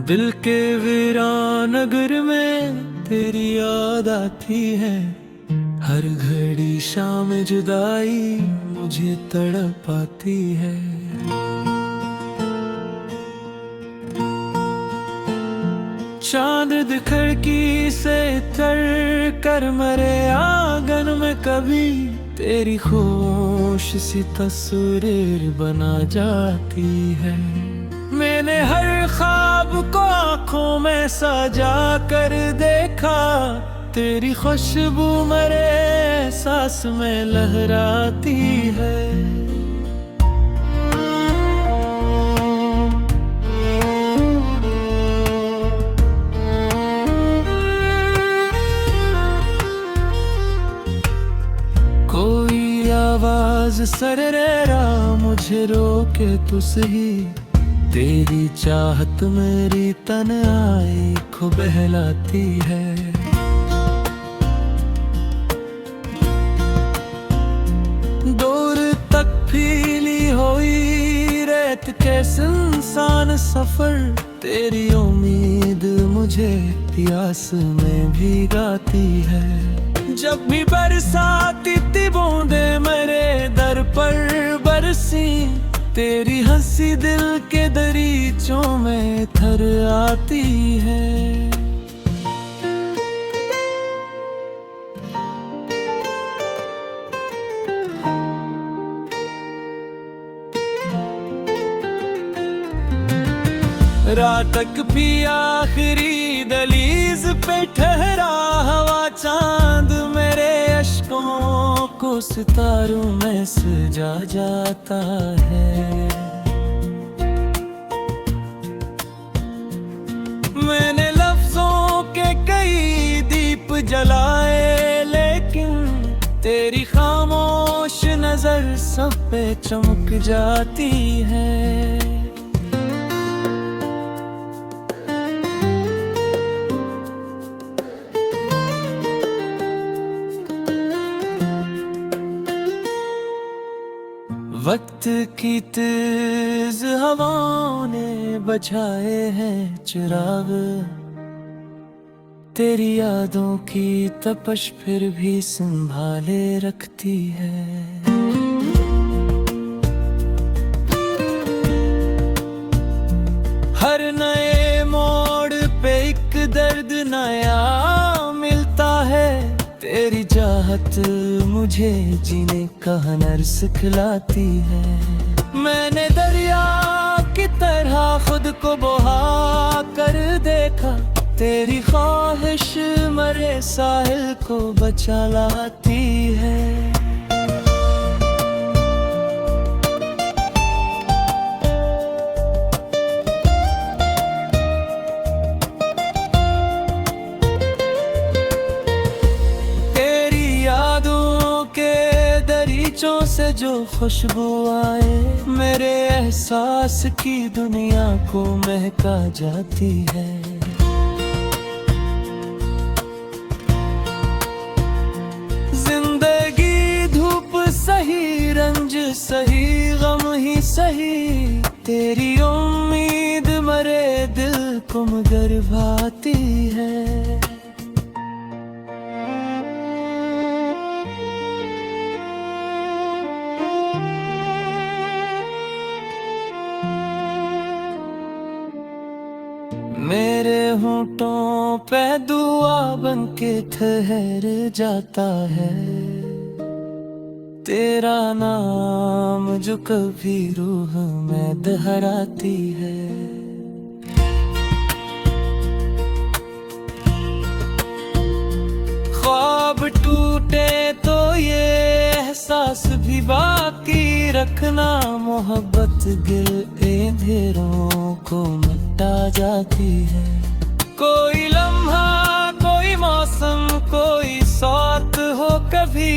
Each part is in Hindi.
दिल के वीरान नगर में तेरी याद आती है। हर घड़ी शाम जुदाई मुझे तड़पाती है। चांद खिड़की से तर कर मरे आंगन में कभी तेरी खुश सी तस्वीर बना जाती है। मैंने हर ख्वाब को आंखों में सजा कर देखा, तेरी खुशबू मेरे एहसास में लहराती है। कोई आवाज सरेरा मुझे रोके तो सही, तेरी चाहत मेरी तन्हाई को बहलाती है। दूर तक फीली हुई रेत के सुनसान सफर, तेरी उम्मीद मुझे प्यास में भीगाती है। जब भी बरसाती थी बूंदे मेरे दर पर बरसी, तेरी हंसी दिल के दरीचों में थर आती है। रात तक भी आखिरी दहलीज पे ठहरा हवा चांद मेरे अश्कों को सितारों में सजा जाता है। मैंने लफ्जों के कई दीप जलाए, लेकिन तेरी खामोश नजर सब पे चमक जाती है। वक्त की तेज हवाओं ने बचाए हैं चिराग, तेरी यादों की तपश फिर भी संभाले रखती है। हर नए मोड़ पे एक दर्द नया मिलता है, तेरी चाहत मुझे जीने का हुनर सिखलाती है। मैंने दरिया की तरह खुद को बहा कर देखा, तेरी ख्वाहिश मरे साहिल को बचा लाती है। से जो खुशबू आए मेरे एहसास की दुनिया को महका जाती है। जिंदगी धूप सही, रंज सही, गम ही सही, तेरी उम्मीद मरे दिल को मगर भाती है। मेरे होंठों पे दुआ बन के ठहर जाता है, तेरा नाम जो कभी रूह में दोहराती है। ख्वाब टूटे तो ये एहसास भी बाकी रखना, मोहब्बत गिल अंधेरों को मिटा जाती है। कोई लम्हा, कोई मौसम, कोई सौत हो कभी,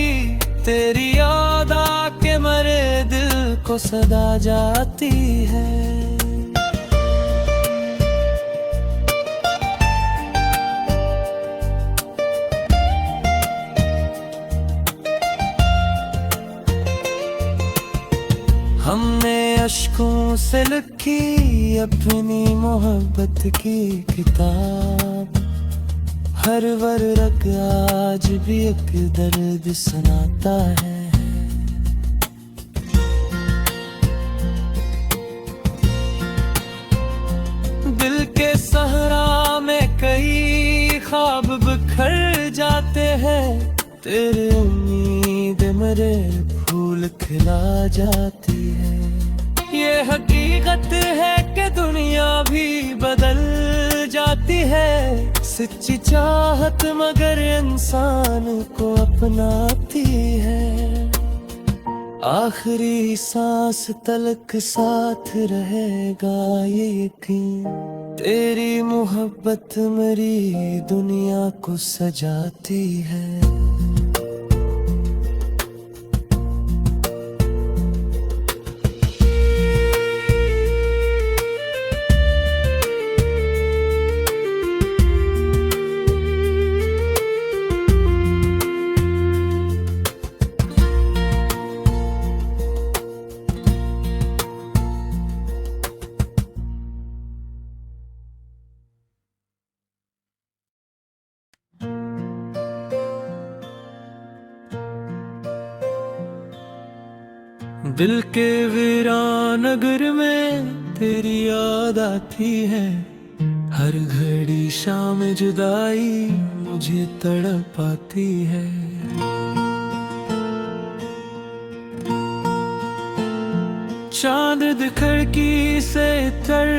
तेरी याद आके मरे दिल को सदा जाती है। हमने अश्कों से लिखी अपनी मोहब्बत की किताब। हर वर्रक आज भी एक दर्द सुनाता है। दिल के सहरा में कई ख्वाब बिखर जाते हैं। तेरे उम्मीद मेरे फूल खिला जाती है। ये हकीकत है कि दुनिया भी बदल जाती है। सच्ची चाहत मगर इंसान को अपनाती है। आखिरी सांस तलक साथ रहेगा ये यकीन। तेरी मोहब्बत मेरी दुनिया को सजाती है। दिल के वीरान नगर में तेरी याद आती है। हर घड़ी शाम जुदाई मुझे तड़पाती है। चांद खिड़की से तर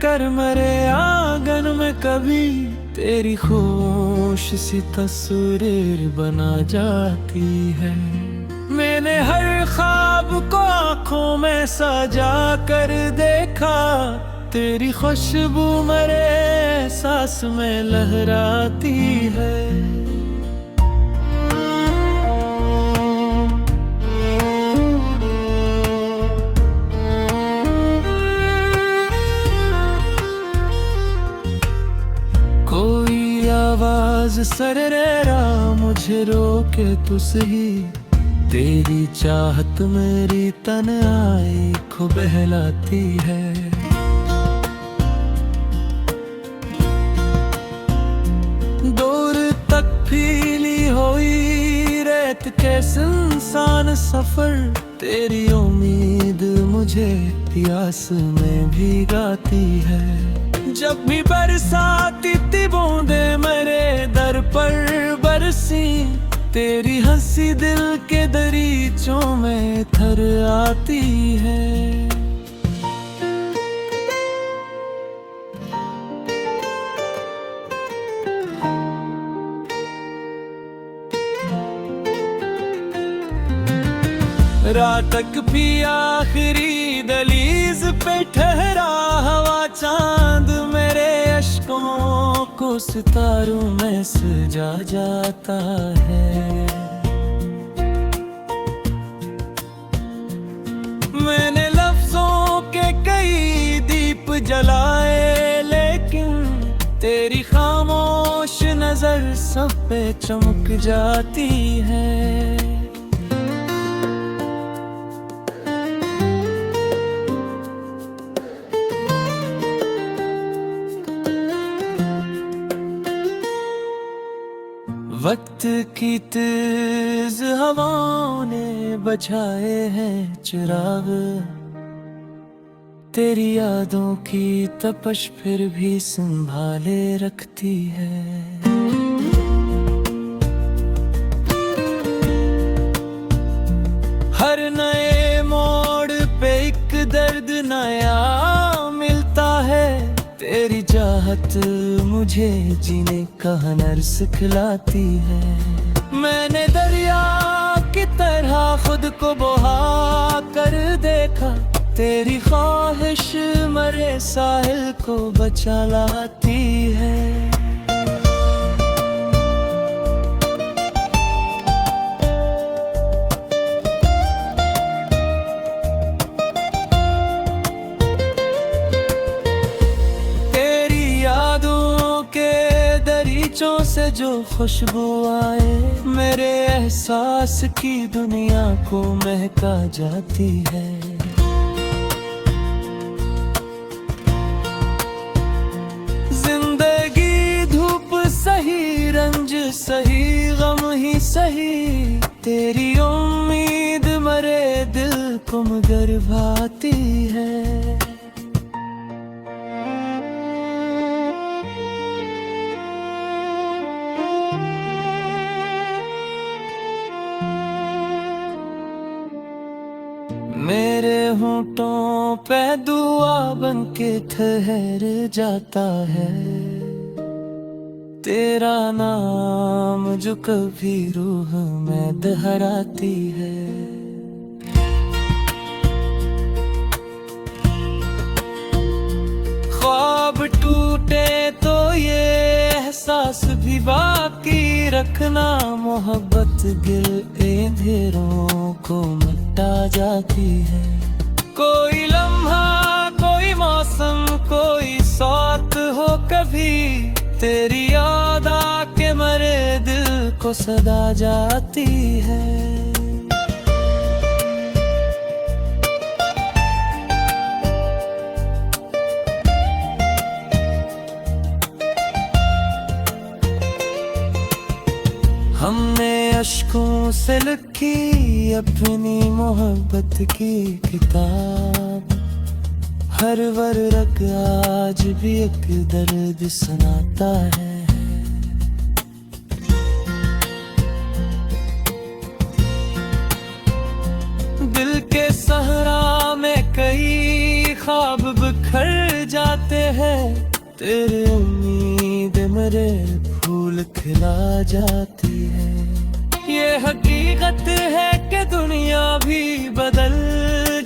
कर मरे आंगन में कभी तेरी खुश सी तस्वीर बना जाती है। मैंने हर ख्वाब को आंखों में सजा कर देखा। तेरी खुशबू मेरे सांस में लहराती है। कोई आवाज सरेरा मुझे रोके तू सही। तेरी चाहत मेरी तन्हाई को बहलाती है। दूर तक फीली हुई रेत के सुनसान सफर। तेरी उम्मीद मुझे प्यास में भीगाती है। जब भी बरसाती थी बूंदे मेरे दर पर बरसी। तेरी हंसी दिल के दरीचों में थर आती है। रात तक भी आखिरी दहलीज पे ठहरा हवा चांद मेरे अश्कों को सितारों में सजा जाता है। मैंने लफ्जों के कई दीप जलाए लेकिन तेरी खामोश नजर सब पे चमक जाती है। वक्त की तेज हवाओं ने बझाए हैं चिराग। तेरी यादों की तपश फिर भी संभाले रखती है। हर नए मोड़ पे एक दर्द नया मिलता है। तेरी चाहत मुझे जीने का हुनर सिखलाती है। मैंने दरिया की तरह खुद को बहा कर देखा। तेरी ख्वाहिश मरे साहिल को बचा लाती है। से जो खुशबू आए मेरे एहसास की दुनिया को महका जाती है। सही रंज सही गम ही सही, तेरी उम्मीद मरे दिल को मगर भाती है। मेरे होंठों पे दुआ बन के ठहर जाता है तेरा नाम, जो कभी रूह में दोहराती है। ख्वाब टूटे तो ये एहसास भी बाकी रखना, मोहब्बत गिर अंधेरों को मिटा जाती है। कोई लम्हा कोई मौसम कोई साथ हो कभी, तेरी याद आके मरे दिल को सदा जाती है। हमने अश्कों से लिखी अपनी मोहब्बत की किताब, हर वर्रक आज भी एक दर्द सुनाता है। दिल के सहरा में कई ख्वाब बिखर जाते हैं, तेरे उम्मीद मेरे फूल खिला जाती है। ये हकीकत है कि दुनिया भी बदल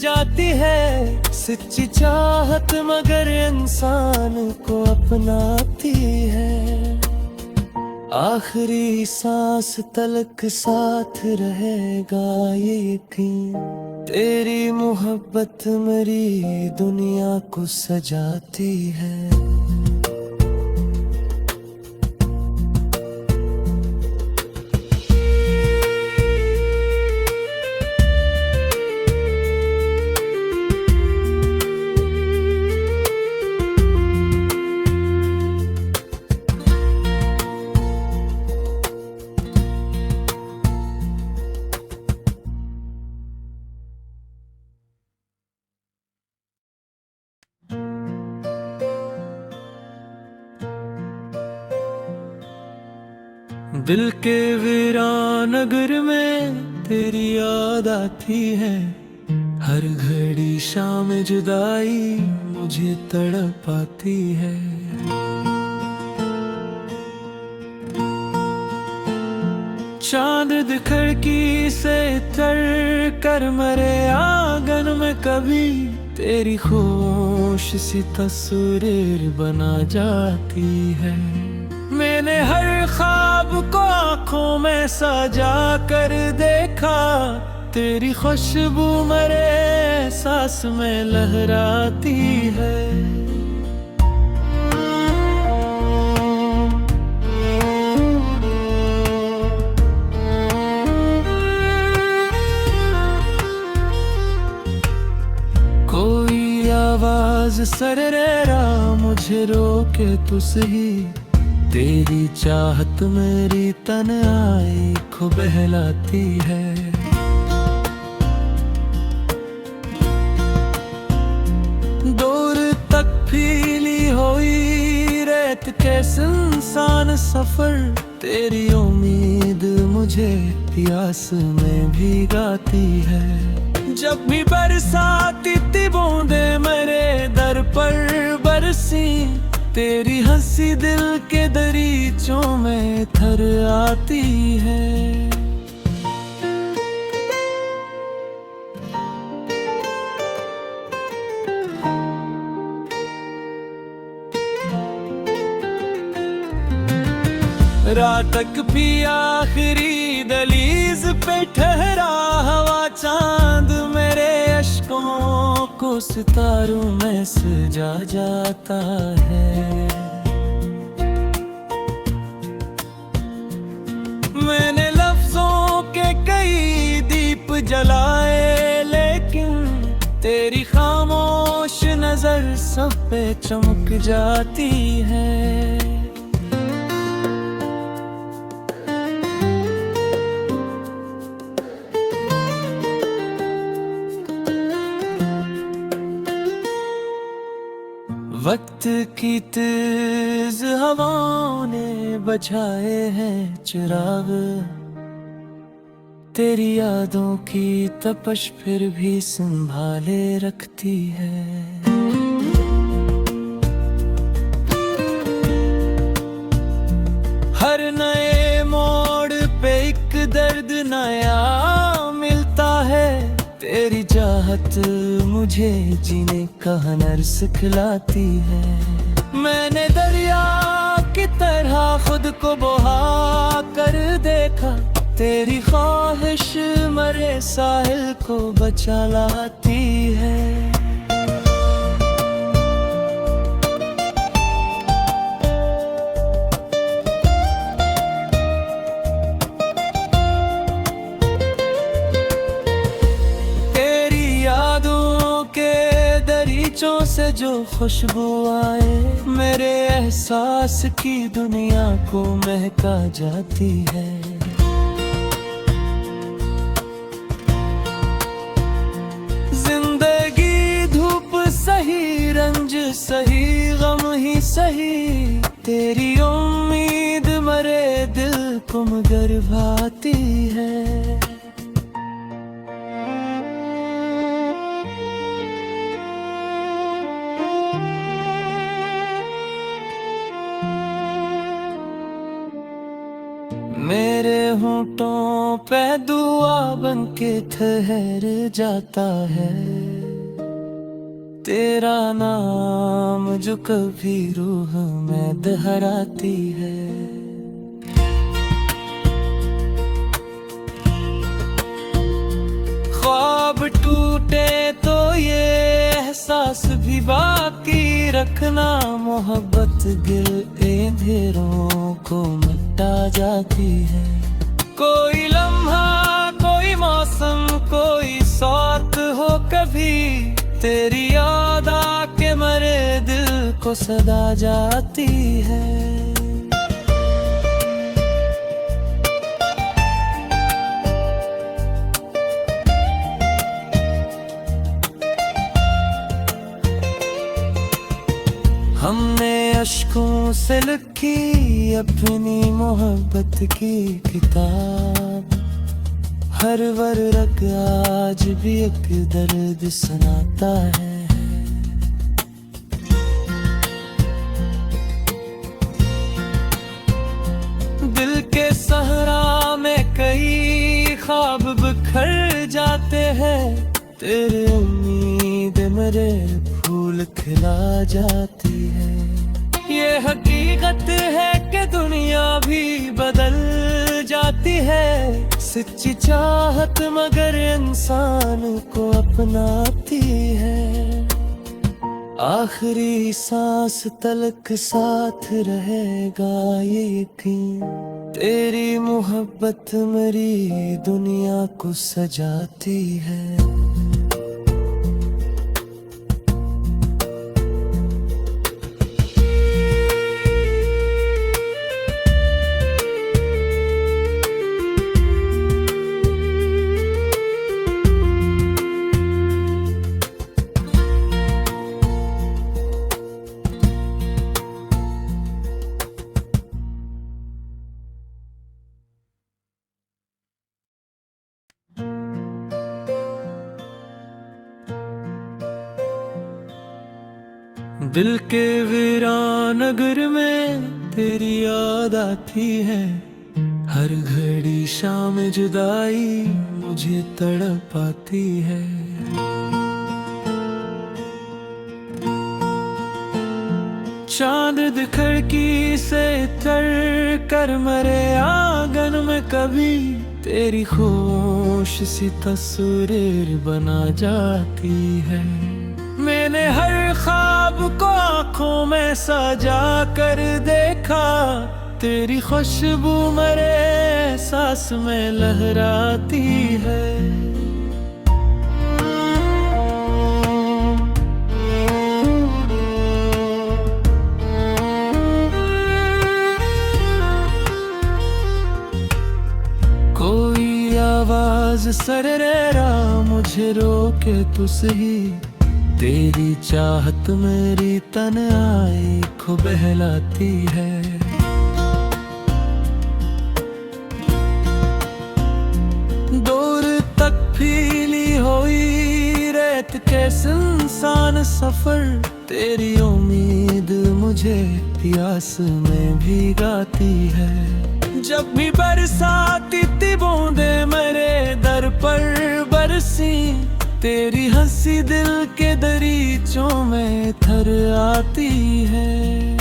जाती है, सच्ची चाहत मगर इंसान को अपनाती है। आखिरी सांस तलक साथ रहेगा ये यकीन, तेरी मोहब्बत मेरी दुनिया को सजाती है। दिल के वीरान नगर में तेरी याद आती है, हर घड़ी शाम जुदाई मुझे तड़पाती है। चांद खिड़की से तर कर मरे आंगन में कभी, तेरी खामोश सी तस्वीर बना जाती है। मैंने हर ख्वाब को आंखों में सजा कर देखा, तेरी खुशबू मेरे एहसास में लहराती है। कोई आवाज सरेरा मुझे रोके तो सही, तेरी चाहत मेरी तन्हाई को बहलाती है। दूर तक फीली हुई रेत के सुनसान सफर, तेरी उम्मीद मुझे प्यास में भिगाती है। जब भी बरसाती थी बूंदे मेरे दर पर बरसी, तेरी हंसी दिल के दरीचों में थर आती है। रात तक भी आखिरी दहलीज पे ठहरा हवा, चांद मेरे अश्कों को सितारों में सजा जाता है। मैंने लफ्जों के कई दीप जलाए, लेकिन तेरी खामोश नजर सब पे चमक जाती है। वक्त की तेज हवाओं ने बचाए हैं चिराग, तेरी यादों की तपश फिर भी संभाले रखती है। हर नए मोड़ पे एक दर्द नया मिलता है, तेरी चाहत मुझे जीने का हुनर सिखलाती है। मैंने दरिया की तरह खुद को बहा कर देखा, तेरी ख्वाहिश मरे साहिल को बचा लाती है। बगीचों से जो खुशबू आए, मेरे एहसास की दुनिया को महका जाती है। जिंदगी धूप सही, रंज सही, गम ही सही, तेरी उम्मीद मरे दिल को मगर भाती है। मेरे होंठों पे दुआ बन के ठहर जाता है, तेरा नाम जो कभी रूह में दोहराती है। ख्वाब टूटे तो ये एहसास भी बाकी रखना, मोहब्बत गिल अंधेरों को मिटा जाती है। कोई लम्हा, कोई मौसम, कोई साथ हो कभी, तेरी याद आके मरे दिल को सदा जाती है। हमने अश्कों से लिखी अपनी मोहब्बत की किताब, हर वर्रक आज भी एक दर्द सुनाता है। दिल के सहरा में कई ख्वाब बिखर जाते हैं, तेरे उम्मीद मेरे फूल खिला जाती है। ये हकीकत है कि दुनिया भी बदल जाती है, सच्ची चाहत मगर इंसान को अपनाती है। आखिरी सांस तलक साथ रहेगा ये यकीन, तेरी मोहब्बत मेरी दुनिया को सजाती है। दिल के वीरान नगर में तेरी याद आती है, हर घड़ी शाम जुदाई मुझे तड़पाती है। चांद खिड़की से तर कर मरे आंगन में कभी, तेरी खुश सी तस्वीर बना जाती है। मैंने हर ख्वाब को आँखों में सजा कर देखा, तेरी खुशबू मेरे एहसास में लहराती है। कोई आवाज सरेरा मुझे रोके तो सही, तेरी चाहत मेरी तन्हाई को बहलाती है। दूर तक फीली हुई रेत के सुनसान सफर, तेरी उम्मीद मुझे प्यास में भिगाती है। जब भी बरसाती थी बूंदे मेरे दर पर बरसी, तेरी हंसी दिल के दरीचों में थर आती है।